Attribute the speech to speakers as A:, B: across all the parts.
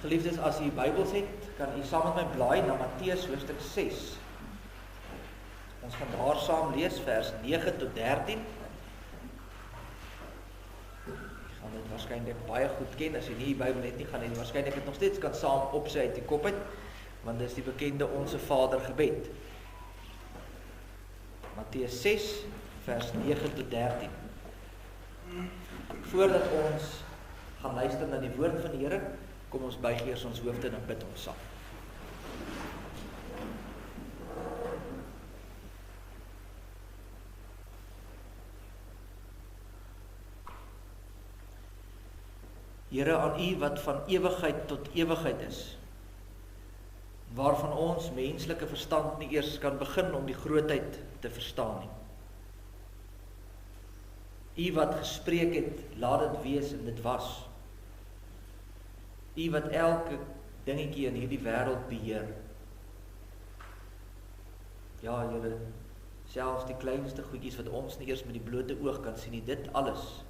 A: Geliefdes, as u Bybels het, kan u saam met my blaai na Matteus hoofstuk 6. Ons gaan daar saam lees vers 9 tot 13. Jy gaan dit waarskynlik baie goed ken. As jy nie die Bybel het nie, gaan jy waarskynlik dit nog steeds kan saam opsê uit die kop uit, want dit is die bekende Onse Vader gebed. Matteus 6 vers 9 tot 13. Voordat ons gaan luister na die woord van die Here, kom ons buig eers ons hoofde en bid ons saam. Here, aan U wat van ewigheid tot ewigheid is, waarvan ons menslike verstand nie eers kan begin om die grootheid te verstaan nie. U wat gespreek het, laat dit wees en dit was. U wat elke dingetjie in hierdie wêreld beheer. Ja, Here, selfs die kleinste goedjies wat ons nie eers met die blote oog kan sien nie, dit alles,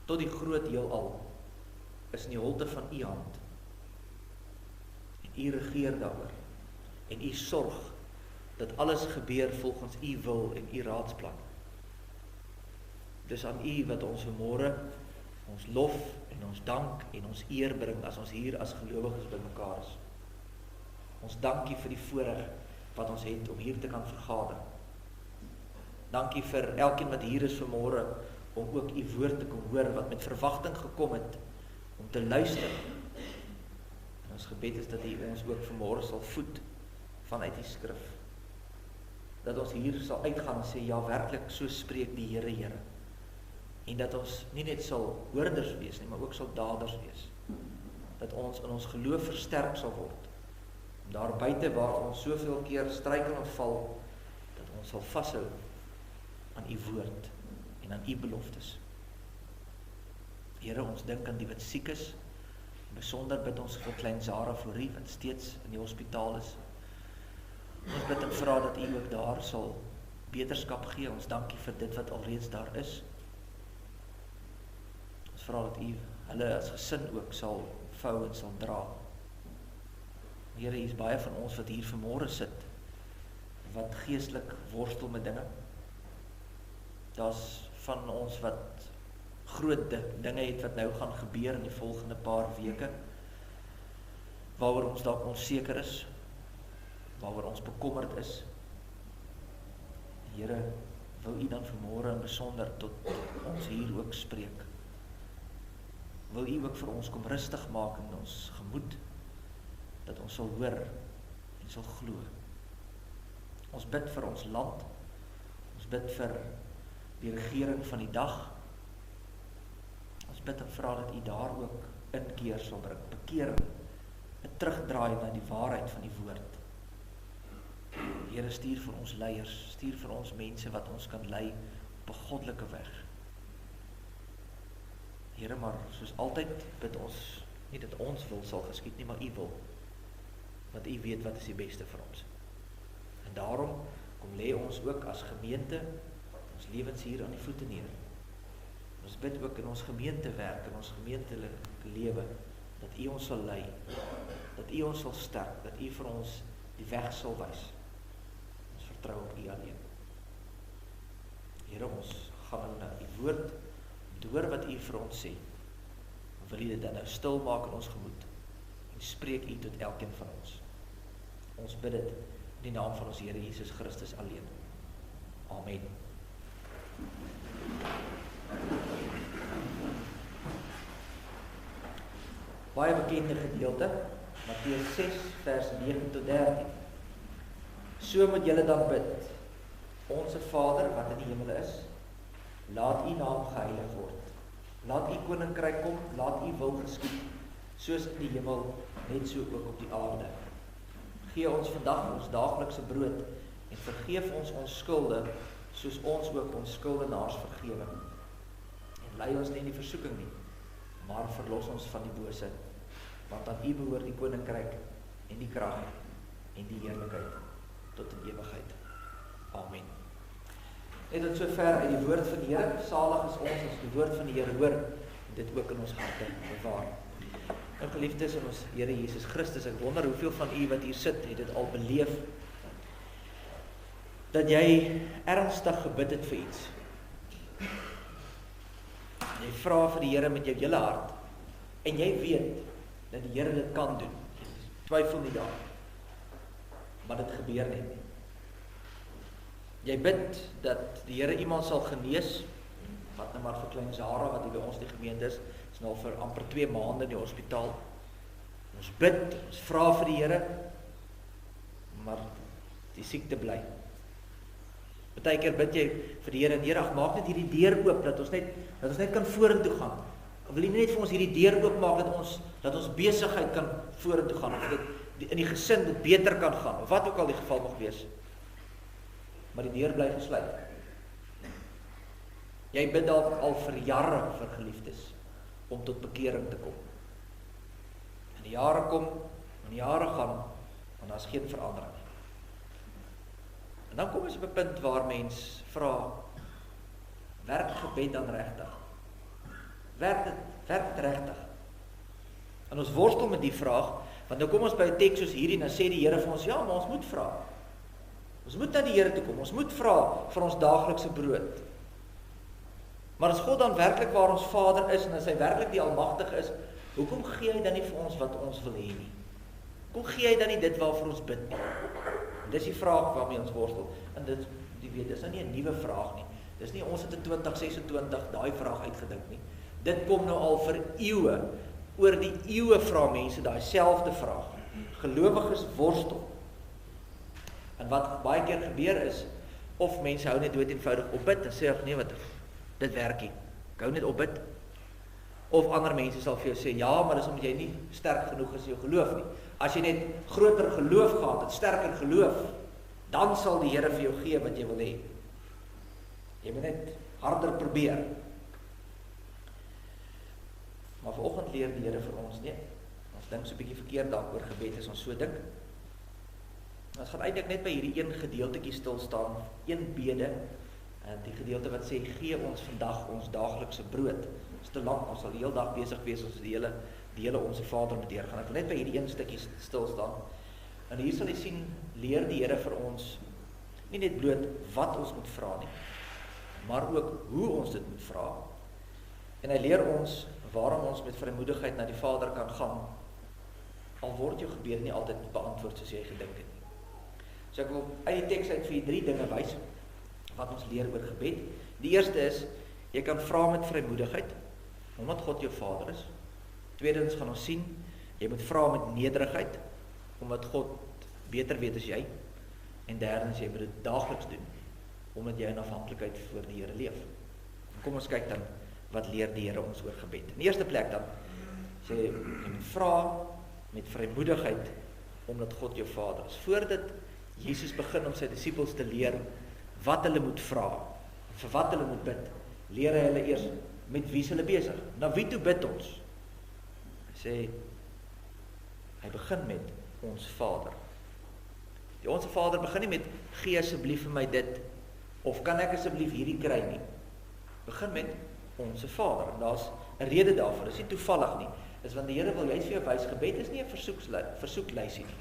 A: tot die groot heelal, is in die holte van U hand. En U regeer daaroor. En U sorg dat alles gebeur volgens U wil en U raadsplan. Dis aan U wat ons vanmôre ons lof en ons dank en ons eer bring as ons hier as gelowiges bymekaar is. Ons dankie vir die voorreg wat ons het om hier te kan vergader. Dankie vir elkeen wat hier is vanmôre om ook U woord te kom hoor, wat met verwagting gekom het om te luister. En ons gebed is dat U ons ook vanmôre sal voed vanuit die skrif. Dat ons hier sal uitgaan en sê, ja, werklik, so spreek die Here, Here. En dat ons nie net sal hoorders wees nie, maar ook sal daders wees. Dat ons in ons geloof versterk sal word. Om daar buite waar ons soveel keer struikel en val, dat ons sal vashou aan U woord en aan U beloftes. Here, ons dink aan die wat siek is. Besonder bid ons vir klein Zara Florie, wat steeds in die hospitaal is. Ons bid en vra dat U ook daar sal beterskap gee. Ons dankie vir dit wat alreeds daar is. Ons vra dat U hulle as gesin ook sal vou en sal dra. Here, hier is baie van ons wat hier vanmôre sit, wat geestelik worstel met dinge. Daar's van ons wat groot dinge het wat nou gaan gebeur in die volgende paar weke, waaroor ons dalk onseker is, waaroor ons bekommerd is. Here, wil U dan vanmôre in besonder tot ons hier ook spreek. Wil U ook vir ons kom rustig maak in ons gemoed, dat ons sal hoor en sal glo. Ons bid vir ons land, ons bid vir die regering van die dag. Ons bid en vra dat U daar ook inkeer sal bring, bekering, 'n terugdraai na die waarheid van die woord. Here, stuur vir ons leiers, stuur vir ons mense wat ons kan lei op 'n goddelike weg. Here, maar soos altyd bid ons, nie dat ons wil sal geskied nie, maar U wil. Want U weet wat is die beste vir ons. En daarom kom lê ons ook as gemeente ons lewens hier aan die voete neer. Ons bid ook in ons gemeentewerk, in ons gemeentelike lewe, dat U ons sal lei, dat U ons sal sterk, dat U vir ons die weg sal wys. Ons vertrou op U alleen. Here, ons gaan na U woord, om te hoor wat U vir ons sê. Wil U dit dan nou stil maak in ons gemoed, en spreek U tot elkeen van ons. Ons bid dit in die naam van ons Here Jesus Christus alleen. Amen. Baie bekende gedeelte, Matteus 6 vers 9 tot 13. So moet julle dan bid: Onse Vader wat in die hemel is, laat U naam geheilig word. Laat U koninkryk kom, laat U wil geskied, soos in die hemel, net so ook op die aarde. Gee ons vandag ons daaglikse brood en vergeef ons ons skulde, soos ons ook ons skuldenaars vergewe. En lei ons nie in die versoeking nie, maar verlos ons van die bose, want aan U behoort die koninkryk en die krag en die heerlikheid tot in ewigheid. Amen. Net tot sover uit die woord van die Here. Salig is ons as die woord van die Here hoor en dit ook in ons harte bewaar. Nou geliefdes in ons Here Jesus Christus, ek wonder hoeveel van u wat hier sit, het dit al beleef, dat jy ernstig gebid het vir iets. Jy vra vir die Here met jou hele hart, en jy weet, dat die Here dit kan doen. Twyfel nie daar. Maar dit gebeur net. Jy bid dat die Here iemand sal genees, wat nou maar vir klein Zara, wat hier by ons die gemeente is nou vir amper 2 maande in die hospitaal. Ons bid, ons vra vir die Here, maar die siekte bly. Partykeer bid jy vir die Here en Here, maak net hierdie deur oop, dat ons net kan vorentoe gaan. Wil jy net vir ons hierdie deur oopmaak, dat ons besigheid kan vorentoe gaan, of dit in die gesin dit beter kan gaan, of wat ook al die geval mag wees. Maar die deur bly gesluit. Jy bid dalk al vir jare vir geliefdes, om tot bekering te kom. En die jare kom, en die jare gaan, en daar is geen verandering nie. En dan kom ons op 'n punt waar mens vra, werk gebed dan regtig? Werk dit regtig? En ons worstel met die vraag, want nou kom ons by 'n teks soos hierdie, en dan sê die Here vir ons, ja, maar ons moet vra. Ons moet na die Here toe kom, ons moet vra vir ons daaglikse brood. Maar as God dan werklik waar ons Vader is, en as hy werklik die Almagtige is, hoekom gee hy dan nie vir ons wat ons wil hê nie? Hoekom gee hy dan nie dit waarvoor ons bid nie? En dis die vraag waarmee ons worstel. En dit is nou nie 'n nuwe vraag nie. Dis nie ons het in 2026 daai vraag uitgedink nie. Dit kom nou al vir eeue. Oor die eeue vra mense daai selfde vraag. Gelowiges worstel. En wat baie keer gebeur is, of mense hou net dood eenvoudig op bid en sê, ag nee, wat dit werk nie. Ek hou net op bid. Of ander mense sal vir jou sê, ja, maar dis omdat jy nie sterk genoeg is in jou geloof nie. As jy net groter geloof gehad het, sterker geloof, dan sal die Here vir jou gee wat jy wil hê. Jy moet net harder probeer. Maar vanoggend leer die Here vir ons, nee, ons dink so 'n bietjie verkeerd daaroor gebed as ons so dink. Ons gaan eintlik net by hierdie een gedeeltetjie stil staan, een bede, en die gedeelte wat sê, gee ons vandag ons daaglikse brood. Dit is te lank, ons sal die hele dag besig wees, ons die hele Onse Vader moet deurgaan. Ek wil net by hierdie een stukkie stil staan. En hier sal jy sien, leer die Here vir ons, nie net bloot wat ons moet vra nie, maar ook hoe ons dit moet vra. En hy leer ons waarom ons met vrymoedigheid na die Vader kan gaan, al word jou gebed nie altyd beantwoord soos jy gedink het nie. So ek wil uit die teks uit vir 3 dinge wys, wat ons leer oor gebed. Die eerste is, jy kan vra met vrymoedigheid, omdat God jou Vader is. Tweedens gaan ons sien, jy moet vra met nederigheid, omdat God beter weet as jy. En derdens, jy moet dit daagliks doen, omdat jy in afhanklikheid voor die Here leef. Kom ons kyk dan, wat leer die Here ons oor gebed. In die eerste plek dan, sê jy moet vra met vrymoedigheid, omdat God jou Vader is. Voordat Jesus begin om sy disippels te leer, wat hulle moet vra, vir wat hulle moet bid, leer hy hulle eers, met wie is hulle besig? Na wie toe bid ons? Hy sê, hy begin met ons Vader. Die Onse Vader begin nie met, gee asseblief vir my dit, of kan ek asseblief hierdie kry nie. Begin met Onse Vader, en daar's 'n rede daarvoor, dit is nie toevallig nie, is want die Here wil juist vir jou wys, gebed is nie 'n versoeklysie nie.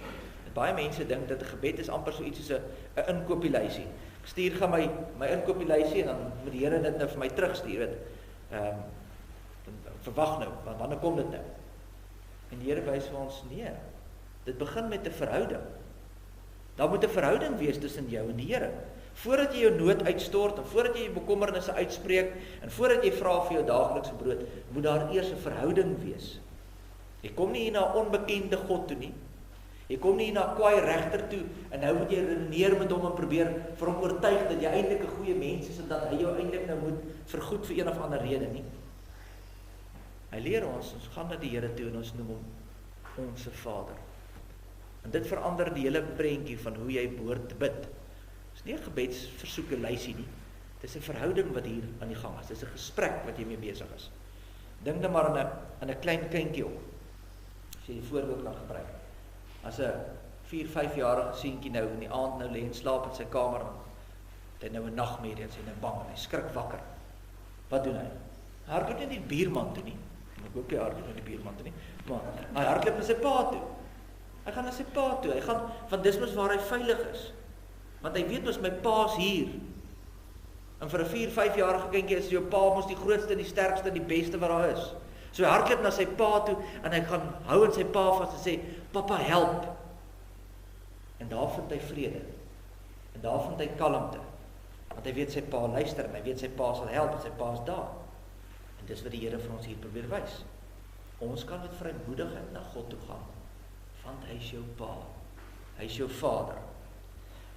A: Baie mense dink dat 'n gebed is amper so iets soos 'n inkopieslysie. Ek stuur gaan my inkopieslysie, en dan moet die Here dit nou vir my terugstuur, weet. Verwag nou, want wanneer kom dit nou? En die Here wys vir ons, nee, dit begin met 'n verhouding. Daar moet 'n verhouding wees tussen jou en die Here. Voordat jy jou nood uitstort, en voordat jy jou bekommernisse uitspreek, en voordat jy vra vir jou daaglikse brood, moet daar eers 'n verhouding wees. Jy kom nie hier na 'n onbekende God toe nie. Jy kom nie hier na 'n kwaai regter toe, en nou moet jy redeneer met hom en probeer vir hom oortuig dat jy eintlik 'n goeie mens is, en dat hy jou eintlik nou moet vergoed vir een of ander rede nie. Hy leer ons gaan na die Here toe, en ons noem hom Onse Vader. En dit verander die hele prentjie van hoe jy behoort te bid. Dit is nie 'n gebedsversoekelysie nie. Dit is 'n verhouding wat hier aan die gang is. Dit is 'n gesprek wat jy mee besig is. Dink net maar aan 'n klein kindjie op. As jy die voorbeeld kan gebruik. As 'n 4-5-jarige seentjie nou in die aand nou lê en slaap in sy kamer, het hy nou 'n nagmerrie en hy nou bang en hy skrik wakker. Wat doen hy? Hy hardloop nie die buurman toe nie. ek hoop jy hardloop met die buurman toe nie, maar hy hardloop na sy pa toe. Hy gaan na sy pa toe, hy gaan, want dis mos waar hy veilig is. Want hy weet mos my pa's hier. En vir 'n 4-5-jarige kindjie is jou pa mos die grootste, die sterkste, die beste wat daar is. So hy hardloop na sy pa toe en hy gaan hou in sy pa vas en sê, "Pappa, help." En daar vind hy vrede. En daar vind hy kalmte. Want hy weet sy pa luister en hy weet sy pa sal help en sy pa is daar. En dis wat die Here vir ons hier probeer wys. Ons kan met vrymoedigheid na God toe gaan. Want hy is jou pa. Hy is jou vader.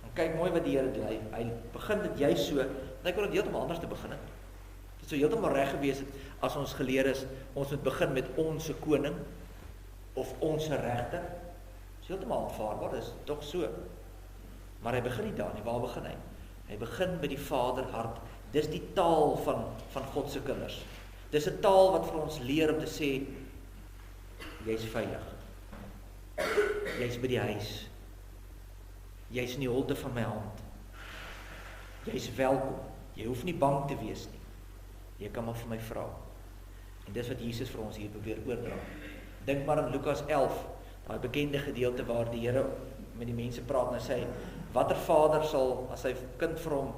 A: En kyk mooi wat die Here doen. Hy begin dit juist so, en hy kon dit heeltemal anders te begin het. Dit sou heeltemal reg gewees het as ons geleer is, ons moet begin met onse koning of onse regter. Dit is heeltemal aanvaarbaar, dit is tog so. Maar hy begin nie daar nie, waar begin hy? Hy begin by die Vaderhart. Dis die taal van God se kinders. Dis 'n taal wat vir ons leer om te sê, jy's veilig. Jy's by die huis. Jy's in die holte van my hand. Jy's welkom. Jy hoef nie bang te wees nie. Jy kan maar vir my vra. En dis wat Jesus vir ons hier probeer oordra. Dink maar aan Lukas 11, daai bekende gedeelte waar die Here met die mense praat en hy sê, watter vader sal as sy kind vir hom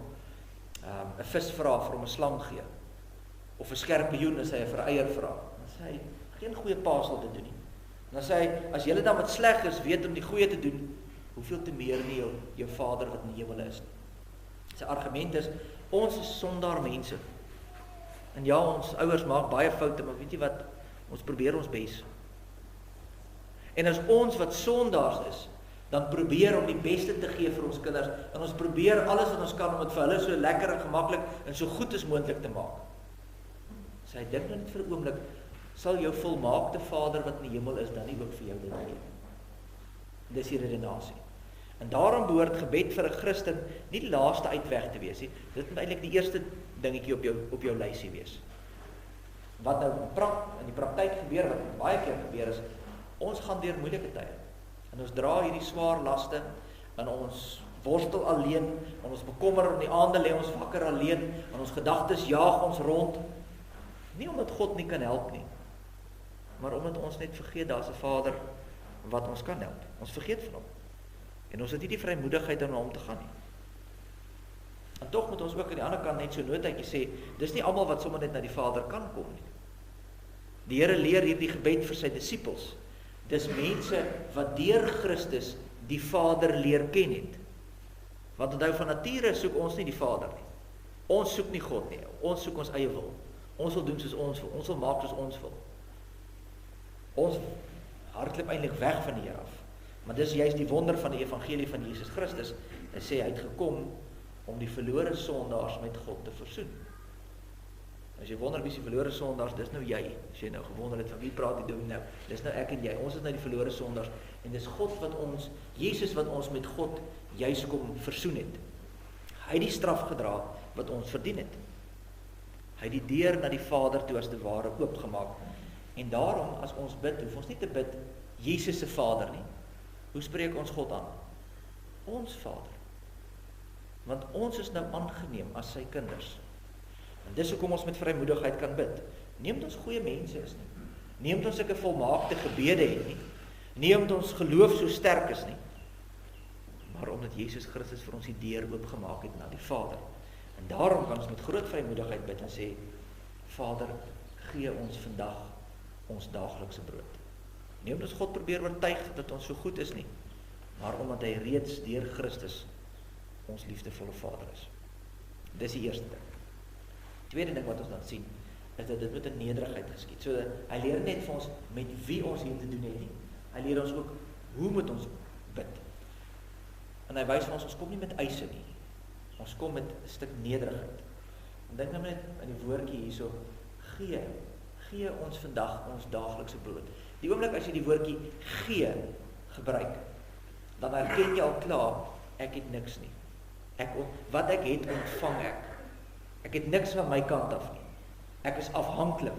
A: 'n vis vra, vir hom 'n slang gee? Of 'n skorpioen as hy vir 'n eier vra? Dan sê hy, geen goeie pa sal dit doen nie. En dan sê hy, as julle dan wat sleg is, weet om die goeie te doen, hoeveel te meer nie jou Vader wat in die hemel is. Sy argument is, ons is sondaar mense. En ja, ons ouers maak baie foute, maar weet jy wat, ons probeer ons bes. En as ons wat sondaars is, dan probeer om die beste te gee vir ons kinders, en ons probeer alles wat ons kan om dit vir hulle so lekker en gemaklik en so goed as moontlik te maak. So hy dink net vir 'n oomblik, sal jou volmaakte Vader wat in die hemel is, dan nie ook vir jou dit gee. Dis die redenasie. En daarom behoort gebed vir 'n Christen nie die laaste uitweg te wees nie. Dit moet eintlik die eerste dingetjie op jou lysie wees. Wat nou in die praktyk gebeur, wat baie keer gebeur is, ons gaan deur moeilike tye. En ons dra hierdie swaar laste, en ons worstel alleen, en ons bekommer in die aande lê ons wakker alleen, en ons gedagtes jaag ons rond. Nie omdat God nie kan help nie, maar omdat ons net vergeet daar's 'n Vader wat ons kan help. Ons vergeet van hom. En ons het nie die vrymoedigheid om na hom te gaan nie. En tog moet ons ook aan die ander kant net so noodtjie sê, dis nie almal wat sommer net na die Vader kan kom nie. Die Here leer hierdie gebed vir sy disippels. Dis mense wat deur Christus die Vader leer ken het. Want onthou, van nature soek ons nie die Vader nie. Ons soek nie God nie. Ons soek ons eie wil. Ons wil doen soos ons wil. Ons wil maak soos ons wil. Ons hardloop eintlik weg van die Here af. Maar dis juist die wonder van die evangelie van Jesus Christus. Hy sê hy het gekom om die verlore sondaars met God te versoen. As jy wonder wie is die verlore sondaars, dis nou jy. As jy nou gewonder het van wie praat die dominee nou, dis nou ek en jy. Ons is nou die verlore sondaars en dis God wat ons, Jesus wat ons met God juist kom versoen het. Hy het die straf gedra wat ons verdien het. Hy het die deur na die Vader toe as te ware oopgemaak. En daarom as ons bid, hoef ons nie te bid Jesus se Vader nie. Hoe spreek ons God aan? Ons Vader. Want ons is nou aangeneem as sy kinders. En dis hoekom ons met vrymoedigheid kan bid. Nie omdat ons goeie mense is nie. Nie omdat ons sulke volmaakte gebede het nie. Nie omdat ons geloof so sterk is nie. Maar omdat Jesus Christus vir ons die deur oopgemaak het na die Vader. En daarom kan ons met groot vrymoedigheid bid en sê, Vader, gee ons vandag ons daaglikse brood. Nie omdat ons God probeer oortuig dat ons so goed is nie, maar omdat hy reeds deur Christus ons liefdevolle Vader is. Dis die eerste ding. Tweede ding wat ons dan sien, is dat dit met 'n nederigheid geskied. So hy leer net vir ons met wie ons hier te doen het nie. Hy leer ons ook hoe moet ons bid. En hy wys vir ons kom nie met eise nie. Ons kom met 'n stuk nederigheid. En dink nou net in die woordjie hierso, gee ons vandag ons daaglikse brood. Die oomblik as jy die woordjie gee gebruik, dan erken jy al klaar, ek het niks nie. Wat ek het, ontvang ek. Ek het niks van my kant af nie. Ek is afhanklik.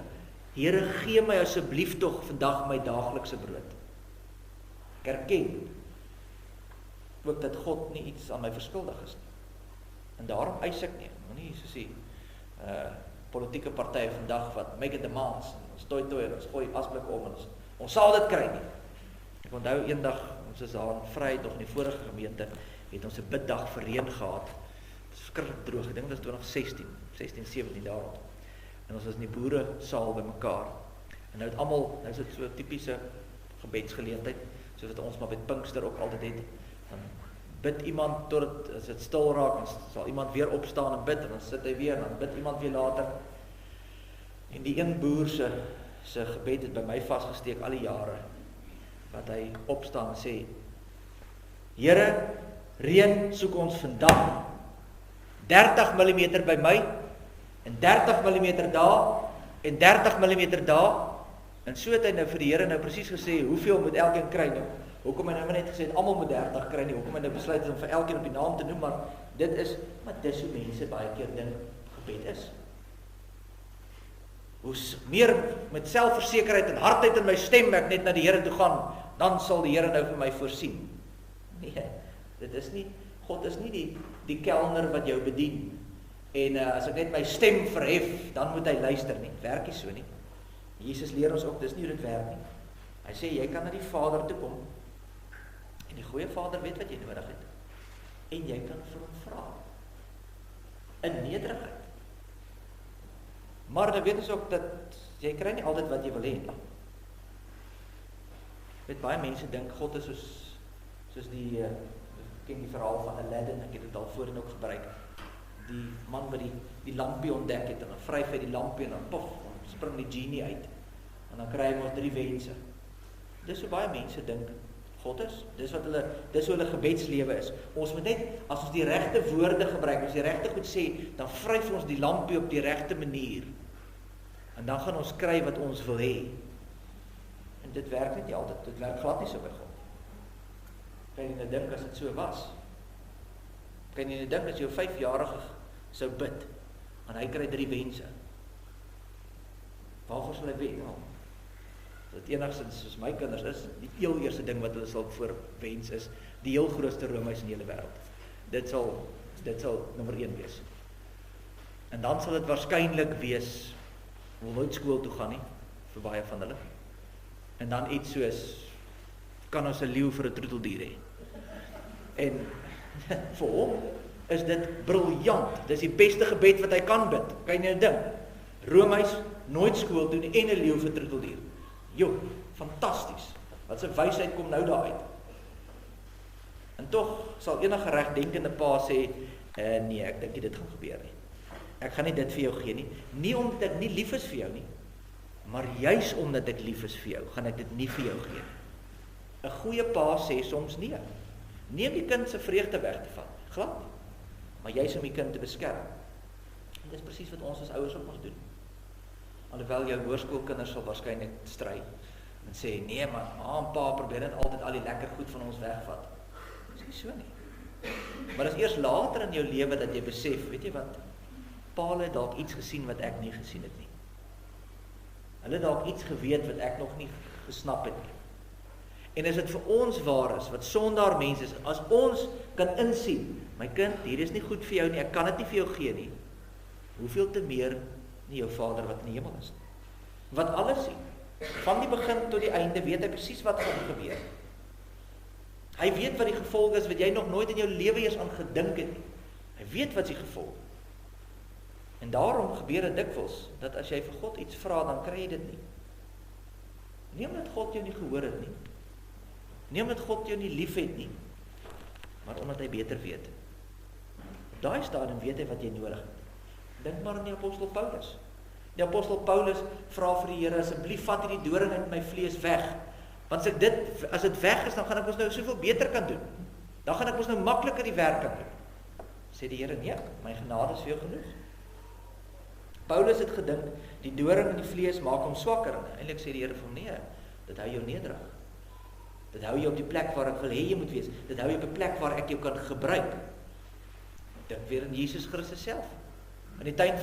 A: Here, gee my asseblief tog vandag my daaglikse brood. Ek erken ook dat God nie iets aan my verskuldig is nie. En daarom eis ek nie. Moenie so sê, politieke partye vandag wat make it demands, ons toi en ons gooi asblik om, en ons sal dit kry nie. Ek onthou eendag, ons is daar in Vryheid nog in die vorige gemeente, het ons 'n biddag vir reën gehad. Dit is verskriklik droog, ek dink dit was 2016, 17 daar rond. En ons was in die boere saal by mekaar. En nou het almal, nou is dit so 'n tipiese gebedsgeleentheid, soos wat ons maar met Pinkster ook altyd het. Dan bid iemand tot as dit stil raak, dan sal iemand weer opstaan en bid, en dan sit hy weer, en dan bid iemand weer later. En die een boer se gebed het by my vasgesteek al die jare, wat hy opstaan en sê, Here, reën soek ons vandag, 30 mm by my, en 30 mm daar, en 30 mm daar, en so het hy nou vir die Here nou presies gesê, hoeveel moet elkeen kry nou? Hoekom hy nou net gesê het, almal moet 30 kry nie, hoekom hy nou besluit het om vir elkeen op die naam te noem, maar dis hoe mense baie keer dink gebed is. Hoe meer met selfversekerheid en hardheid in my stem ek net na die Here toe gaan, dan sal die Here nou vir my voorsien. Nee, dit is nie, God is nie die kelner wat jou bedien, en as ek net my stem verhef, dan moet hy luister nie, werk nie so nie. Jesus leer ons ook, dis nie hoe dit werk nie. Hy sê, jy kan na die Vader toe kom, en die goeie Vader weet wat jy nodig het, en jy kan vir hom vra, in nederigheid. Maar dan weet ons ook, dat jy kry nie altyd wat jy wil hê nie. Weet, baie mense dink, God is soos die, ken die verhaal van Aladdin, ek het dit al voorheen ook gebruik, die man wat die lampie ontdek het, en dan vryf hy die lampie, en dan pof, dan spring die genie uit, en dan kry hy maar 3 wense. Dis hoe baie mense dink, God is, dis hoe hulle gebedslewe is. Ons moet net, as ons die regte woorde gebruik, as die regte goed sê, dan vryf ons die lampie op die regte manier, en dan gaan ons kry wat ons wil hê. En dit werk net nie altyd, dit werk glad nie so by God. Kan jy nou dink as dit so was? Kan jy nou dink as jou 5-jarige sou bid, en hy kry 3 wense? Waarvoor sal hy weet? Nou, dat enigstens soos my kinders is, die heel eerste ding wat hulle sal voorwens is, die heel grootste roomhuis in die hele wêreld. Dit sal nommer 1 wees. En dan sal dit waarskynlik wees, wil nooit skool toe gaan nie, vir baie van hulle. En dan iets soos, kan ons 'n leeu vir 'n troeteldier hê? En vir hom is dit briljant, dis die beste gebed wat hy kan bid, kan jy nou dink, roomhuis, nooit skool toe nie, en 'n leeu vir troeteldier. Jo, fantasties, wat se wysheid kom nou daar uit. En tog sal enige regdenkende pa sê, nee, ek dink nie dit gaan gebeur nie. Ek gaan nie dit vir jou gee nie, nie omdat ek nie lief is vir jou nie, maar juis omdat ek lief is vir jou, gaan ek dit nie vir jou gee. 'n Goeie pa sê soms nee. Nie om die kind se vreugde weg te vat, glad nie, maar juis om die kind te beskerm. En dis presies wat ons as ouers ook mag doen. Alhoewel jou hoërskoolkinders sal waarskynlik stry en sê, nee man, ma en pa probeer net altyd al die lekker goed van ons wegvat. Dis nie so nie. Maar dis eers later in jou lewe dat jy besef, weet jy wat, pa het dalk iets gesien wat ek nie gesien het nie. Hulle het dalk iets geweet wat ek nog nie gesnap het nie. En as dit vir ons waar is, wat sondaar mense is, as ons kan insien, my kind, hier is nie goed vir jou nie, ek kan dit nie vir jou gee nie, hoeveel te meer nie jou Vader wat in die hemel is, wat alles sien, van die begin tot die einde, weet hy presies wat gaan gebeur. Hy weet wat die gevolg is, wat jy nog nooit in jou lewe eers aan gedink het nie. Hy weet wat die gevolg. En daarom gebeur dit dikwels, dat as jy vir God iets vra, dan kry jy dit nie. Nie omdat God jou nie gehoor het nie, nie omdat God jou nie lief het nie, maar omdat hy beter weet. Op daai stadium weet hy wat jy nodig het. Dink maar aan die apostel Paulus. Die apostel Paulus vra vir die Here, asseblief vat hierdie doring uit my vlees weg, want as dit weg is, dan gaan ek ons nou soveel beter kan doen. Dan gaan ek ons nou makliker die werk kan doen. Sê die Here, nee, my genade is vir jou genoeg. Paulus het gedink, die doring in die vlees maak hom swakker, en eintlik sê die Here vir hom, nee, dit hou jou nederig. Dit hou jou op die plek waar ek wil hê jy moet wees. Dit hou jou op 'n plek waar ek jou kan gebruik. Dink weer aan Jesus Christus self. In die tuin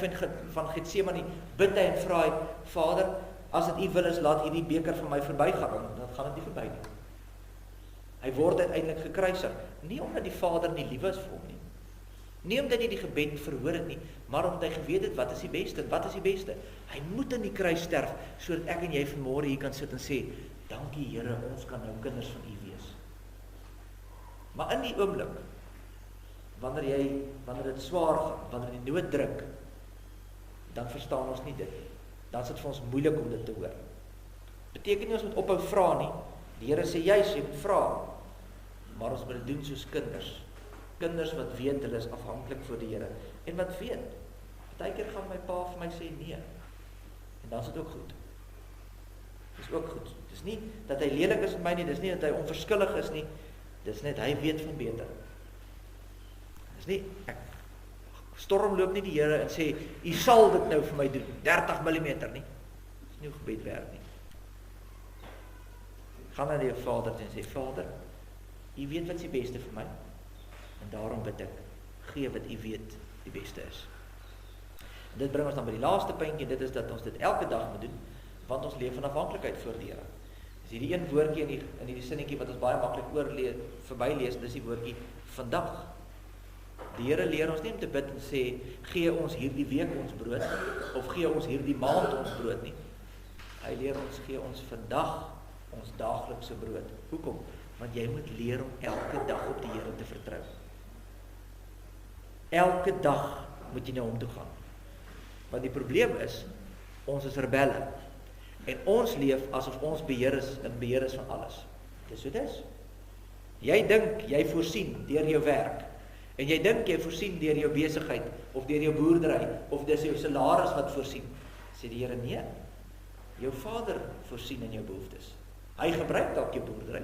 A: van Getsemane bid hy en vra hy, Vader, as dit U wil is, laat hierdie beker van my verbygaan, dan gaan dit nie verby nie. Hy word uiteindelik gekruisig, nie omdat die Vader nie lief is vir hom nie, Nie omdat hy die gebed verhoor het nie, maar omdat hy geweet het, wat is die beste? Wat is die beste? Hy moet in die kruis sterf, sodat ek en jy vanmôre hier kan sit en sê, dankie Here, ons kan nou kinders van U wees. Maar in die oomblik, wanneer dit swaar gaan, wanneer die nood druk, dan verstaan ons nie dit nie. Dan is dit vir ons moeilik om dit te hoor. Beteken nie ons moet ophou vra nie. Die Here sê juis, jy moet vra, maar ons moet dit doen soos kinders. Kinders wat weet, hulle is afhanklik voor die Here, en wat weet, partykeer gaan my pa vir my sê nee, en dan is dit ook goed. Dit is ook goed. Dit is nie dat hy lelik is met my nie, dit is nie dat hy onverskillig is nie, dit is net, hy weet van beter. Dit is nie, ek stormloop nie die Here en sê, U sal dit nou vir my doen, 30 mm nie. Dit is nie hoe gebed werk nie. Gaan na die Vader en sê, Vader, U weet wat is die beste vir my, en daarom bid ek, gee wat U weet die beste is. En dit bring ons dan by die laaste puntjie, dit is dat ons dit elke dag moet doen, want ons leef in afhanklikheid voor die Here. Dis hierdie een woordjie in die sinnetjie wat ons baie maklik verbylees, dis die woordjie vandag. Die Here leer ons nie om te bid en sê, gee ons hierdie week ons brood, of gee ons hierdie maand ons brood nie. Hy leer ons, gee ons vandag ons daaglikse brood. Hoekom? Want jy moet leer om elke dag op die Here te vertrou. Elke dag moet jy na hom toe gaan. Want die probleem is, ons is rebelle. En ons leef asof ons beheer is van alles. Dis hoe dit is. Jy dink, jy voorsien deur jou werk. En jy dink, jy voorsien deur jou besigheid, of deur jou boerdery, of dis jou salaris wat voorsien. Sê die Here, nee. Jou Vader voorsien in jou behoeftes. Hy gebruik dalk jou boerdery,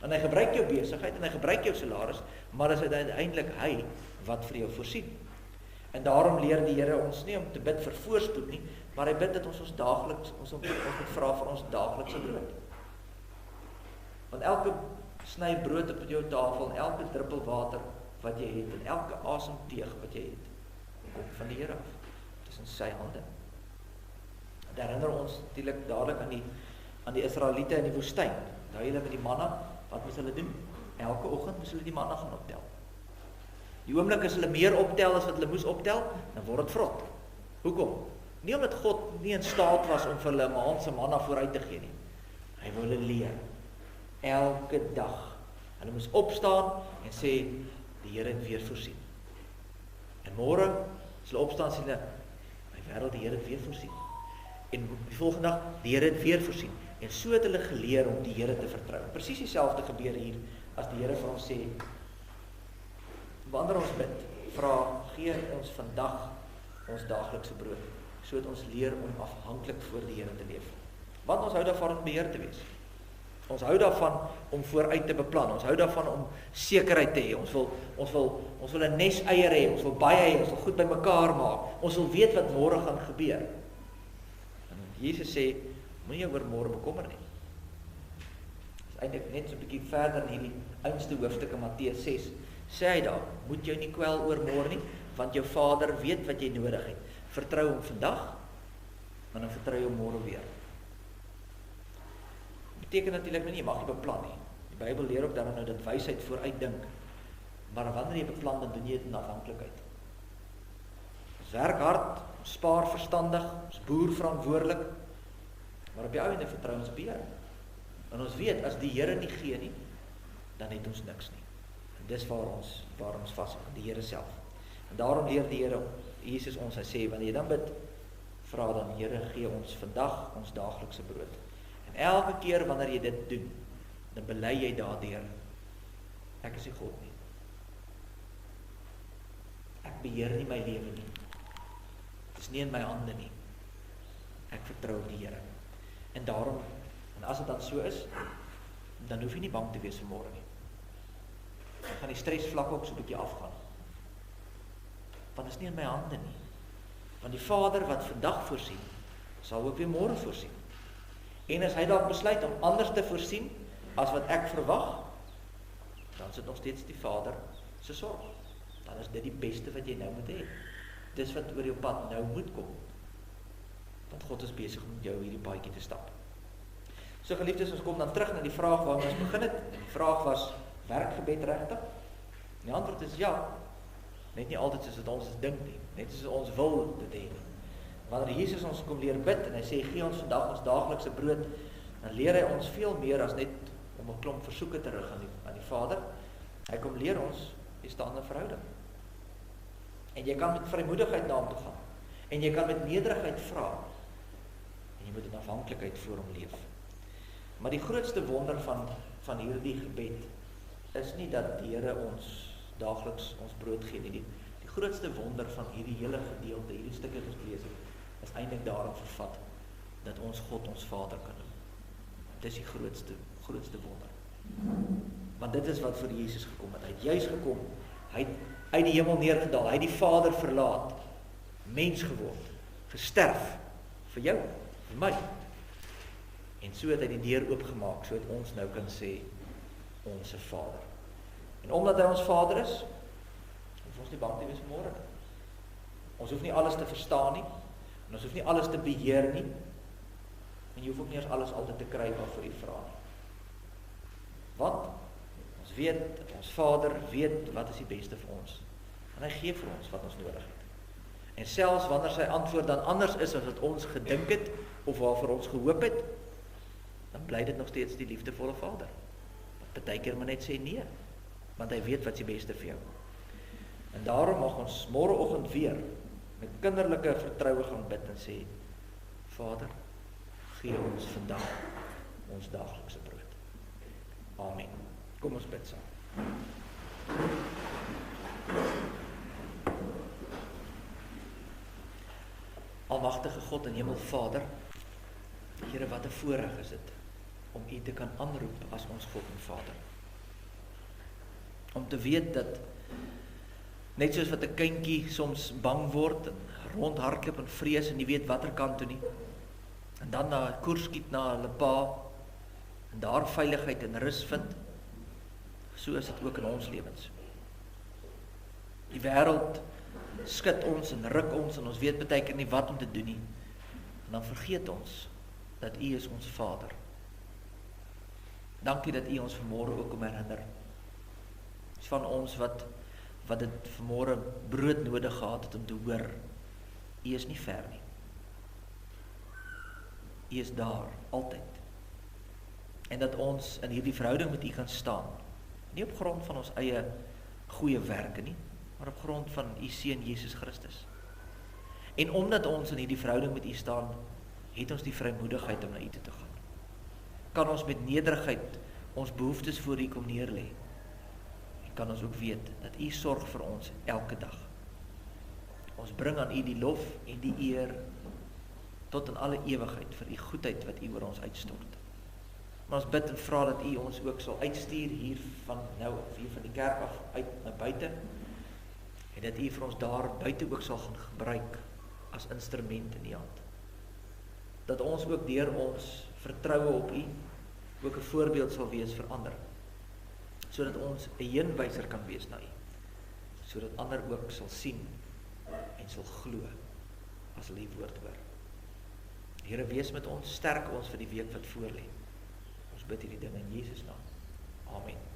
A: en hy gebruik jou besigheid, en hy gebruik jou salaris, maar is uiteindelik hy wat vir jou voorsien. En daarom leer die Here ons nie om te bid vir voorspoed nie, maar hy bid dat ons moet vra vir ons daaglikse brood. Want elke sny brood op jou tafel, en elke druppel water wat jy het, en elke asemteug wat jy het, kom van die Here af. Dit is in sy hande. Dit herinner ons natuurlik dadelik aan die Israeliete in die woestyn. Nou hulle met die manna, wat moes hulle doen? Elke oggend moes hulle die manna gaan optel. Die oomblik as hulle meer optel as wat hulle moes optel, dan word dit vrot. Hoekom? Nie omdat God nie in staat was om vir hulle 'n maand se manna vooruit te gee nie. Hy wou hulle leer. Elke dag. Hulle moes opstaan en sê, die Here het weer voorsien. En môre, as hulle opstaan sê hulle, my wêreld, die Here het weer voorsien. En die volgende dag, die Here het weer voorsien. En so het hulle geleer om die Here te vertrou. Presies dieselfde gebeur hier, as die Here vir ons sê, wanneer ons bid, vra, gee ons vandag ons daaglikse brood, sodat ons leer om afhanklik voor die Here te leef. Want ons hou daarvan om beheer te wees. Ons hou daarvan om vooruit te beplan. Ons hou daarvan om sekerheid te hê. Ons wil 'n nes eier hê. Ons wil baie hê. Ons wil goed bymekaar maak. Ons wil weet wat môre gaan gebeur. En Jesus sê, moenie jou oor môre bekommer nie. Dit is eintlik net so 'n bietjie verder in hierdie einste hoofstuk in Matteus 6. Sê hy daar, moet jou nie kwel oor môre nie, want jou Vader weet wat jy nodig het. Vertrou hom vandag, en dan vertrou jou môre weer. Beteken natuurlik nie, jy mag nie beplan nie. Die Bybel leer ook dan nou dat wysheid vooruitdink. Maar wanneer jy beplan, dan doen jy dit in afhanklikheid. Ons werk hard, ons spaar verstandig, ons boer verantwoordelik, maar op die einde vertrou ons op die Here. En ons weet, as die Here nie gee nie, dan het ons niks nie. En dis waar ons vashou, die Here self. En daarom leer die Here, Jesus ons, hy sê, wanneer jy dan bid, vra dan, Here, gee ons vandag ons daaglikse brood. En elke keer wanneer jy dit doen, dan bely jy daardeur, ek is nie God nie. Ek beheer nie my lewe nie. Dit is nie in my hande nie. Ek vertrou op die Here. En daarom, en as dit dan so is, dan hoef jy nie bang te wees vir môre nie. Dan gaan die stresvlak ook so 'n bietjie afgaan. Want dit is nie in my hande nie. Want die Vader wat vandag voorsien, sal ook weer môre voorsien. En as hy dalk besluit om anders te voorsien as wat ek verwag, dan is dit nog steeds die Vader se sorg. Dan is dit die beste wat jy nou moet hê. Dis wat oor jou pad nou moet kom. Want God is besig om jou hierdie paadjie te stap. So geliefdes, ons kom dan terug na die vraag waarmee ons begin het. Die vraag was, werk gebed regtig? Die antwoord is ja. Net nie altyd soos wat ons dink nie, net soos ons wil dit hê nie. Wanneer Jesus ons kom leer bid en hy sê gee ons vandag ons daaglikse brood, dan leer hy ons veel meer as net om 'n klomp versoeke te rig aan die Vader. Hy kom leer ons jy staan in verhouding. En jy kan met vrymoedigheid na hom toe gaan. En jy kan met nederigheid vra. En jy moet in afhanklikheid voor hom leef. Maar die grootste wonder van hierdie gebed is nie dat die Here ons daagliks ons brood gee nie. Die grootste wonder van hierdie hele gedeelte, hierdie stukkie wat ons lees het, is eintlik daarin vervat dat ons God ons Vader kan noem. Dis die grootste wonder. Want dit is wat vir Jesus gekom het. Hy het juis gekom, hy het uit die hemel neergedaal, hy het die Vader verlaat, mens geword, gesterf vir jou, vir my. En so het hy die deur oopgemaak, so dat ons nou kan sê, onse Vader. En omdat hy ons Vader is, hoef ons nie bang te wees vanmôre nie. Ons hoef nie alles te verstaan nie, en ons hoef nie alles te beheer nie, en jy hoef ook nie eens alles altyd te kry waarvoor jy vra nie. Want ons weet, ons Vader weet wat is die beste vir ons. En hy gee vir ons wat ons nodig het. En selfs wanneer sy antwoord dan anders is as wat ons gedink het, of waarvoor ons gehoop het, dan bly dit nog steeds die liefdevolle Vader. Wat partykeer maar net sê nee, want hy weet wat die beste vir jou. En daarom mag ons môreoggend weer met kinderlike vertroue gaan bid en sê, Vader, gee ons vandag ons daaglikse brood. Amen. Kom ons bid saam. Almagtige God en Hemelvader, Here, wat 'n voorreg is dit om U te kan aanroep as ons God en Vader. Om te weet dat net soos wat 'n kindjie soms bang word en rondhardloop en vrees en nie weet watter kant toe nie, en dan na koers skiet na hulle pa en daar veiligheid en rus vind, so is dit ook in ons lewens. Die wêreld skud ons en ruk ons en ons weet baie keer nie wat om te doen nie. En dan vergeet ons dat U is ons Vader. Dankie dat U ons vanmôre ook om herinner. Dis van ons wat dit vanmôre brood nodig gehad het om te hoor, U is nie ver nie. U is daar, altyd. En dat ons in hierdie verhouding met U kan staan, nie op grond van ons eie goeie werke nie, maar op grond van U Seun Jesus Christus. En omdat ons in hierdie verhouding met U staan, het ons die vrymoedigheid om na U toe te gaan. Kan ons met nederigheid ons behoeftes voor U kom neerlê. En kan ons ook weet dat U sorg vir ons elke dag. Ons bring aan U die lof en die eer tot in alle ewigheid vir U goedheid wat U oor ons uitstort. Maar ons bid en vra dat U ons ook sal uitstuur hier van die kerk af uit na buite, en dat U vir ons daar buite ook sal gaan gebruik as instrument in U hand. Dat ons ook deur ons vertroue op U ook 'n voorbeeld sal wees vir ander, sodat ons 'n heenwyser kan wees na U, sodat ander ook sal sien en sal glo as hulle U woord hoor. Here, wees met ons, sterk ons vir die week wat voorlê. Ons bid hierdie ding in Jesus naam. Amen.